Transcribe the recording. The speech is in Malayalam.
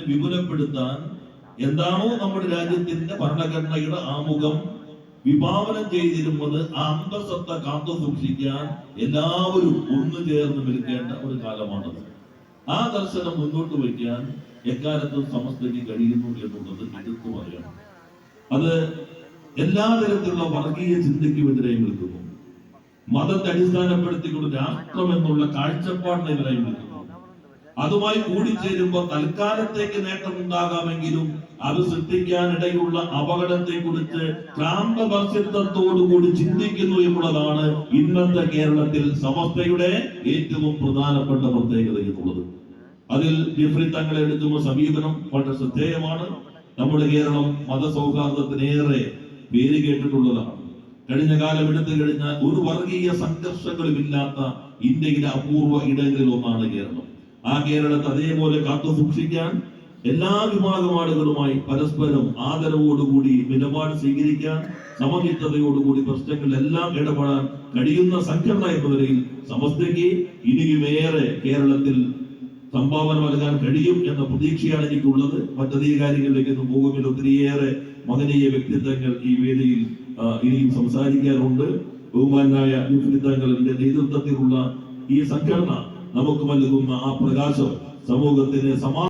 സമൂഹത്തിന് വിപുലപ്പെടുത്താൻ എന്താണോ നമ്മുടെ രാജ്യത്തിന്റെ ഭരണഘടനയുടെ ആമുഖം വിഭാവനം ചെയ്തിരുന്നത് ആ അന്തസത്ത കാത്തു സൂക്ഷിക്കാൻ എല്ലാവരും ഒന്നു ചേർന്ന് നിൽക്കേണ്ട ഒരു കാലമാണത്. ആ ദർശനം മുന്നോട്ട് വയ്ക്കാൻ എക്കാലത്തും സമസ്തയ്ക്ക് കഴിയുന്നു എന്നുള്ളത് എടുത്തു പറയണം. അത് എല്ലാ തരത്തിലുള്ള വർഗീയ ചിന്തയ്ക്കുമെതിരെ നിൽക്കുന്നു. മതത്തെ അടിസ്ഥാനപ്പെടുത്തിക്കൊണ്ട് രാഷ്ട്രം എന്നുള്ള കാഴ്ചപ്പാടിനെതിരെ നിൽക്കുന്നു. അതുമായി കൂടിച്ചേരുമ്പോൾ തൽക്കാലത്തേക്ക് നേട്ടമുണ്ടാകാമെങ്കിലും അത് സൃഷ്ടിക്കാനിടയുള്ള അപകടത്തെ കുറിച്ച് ക്രാന്തവർഷിത്വത്തോടുകൂടി ചിന്തിക്കുന്നു എന്നുള്ളതാണ് ഇന്നത്തെ കേരളത്തിൽ സമസ്തയുടെ ഏറ്റവും പ്രധാനപ്പെട്ട പ്രത്യേകത എന്നുള്ളത്. അതിൽ ജിഫ്രി തങ്ങളെ എടുക്കുന്ന സമീപനം വളരെ ശ്രദ്ധേയമാണ്. നമ്മുടെ കേരളം മതസൗഹാർദ്ദത്തിനേറെ പേര് കേട്ടിട്ടുള്ളതാണ്. കഴിഞ്ഞ കാലം എടുത്തു കഴിഞ്ഞാൽ ഒരു വർഗീയ സംഘർഷങ്ങളും ഇല്ലാത്ത ഇന്ത്യയിലെ അപൂർവ ഇടങ്ങളിൽ ഒന്നാണ് കേരളം. ആ കേരളത്തെ അതേപോലെ കാത്തു സൂക്ഷിക്കാൻ എല്ലാ വിഭാഗം ആളുകളുമായി പരസ്പരം ആദരവോടുകൂടി നിലപാട് സ്വീകരിക്കാൻ സമചിത്തതയോടുകൂടി പ്രശ്നങ്ങളിലെല്ലാം ഇടപെടാൻ കഴിയുന്ന സംഘടന എന്ന നിലയിൽ സമസ്തയ്ക്ക് ഇനിയുമേറെ കേരളത്തിൽ സംഭാവന നൽകാൻ കഴിയും എന്ന പ്രതീക്ഷയാണ് എനിക്കുള്ളത്. മറ്റധിക കാര്യങ്ങളിലേക്കൊന്നും പോകുമെങ്കിൽ ഒത്തിരിയേറെ മഹനീയ വ്യക്തിത്വങ്ങൾ ഈ വേദിയിൽ ഇനിയും സംസാരിക്കാറുണ്ട്. ബഹുമാനായ വ്യക്തിത്വങ്ങളുടെ നേതൃത്വത്തിലുള്ള ഈ സംഘടന നമുക്ക് നൽകുന്ന ആ പ്രകാശം സമൂഹത്തിന്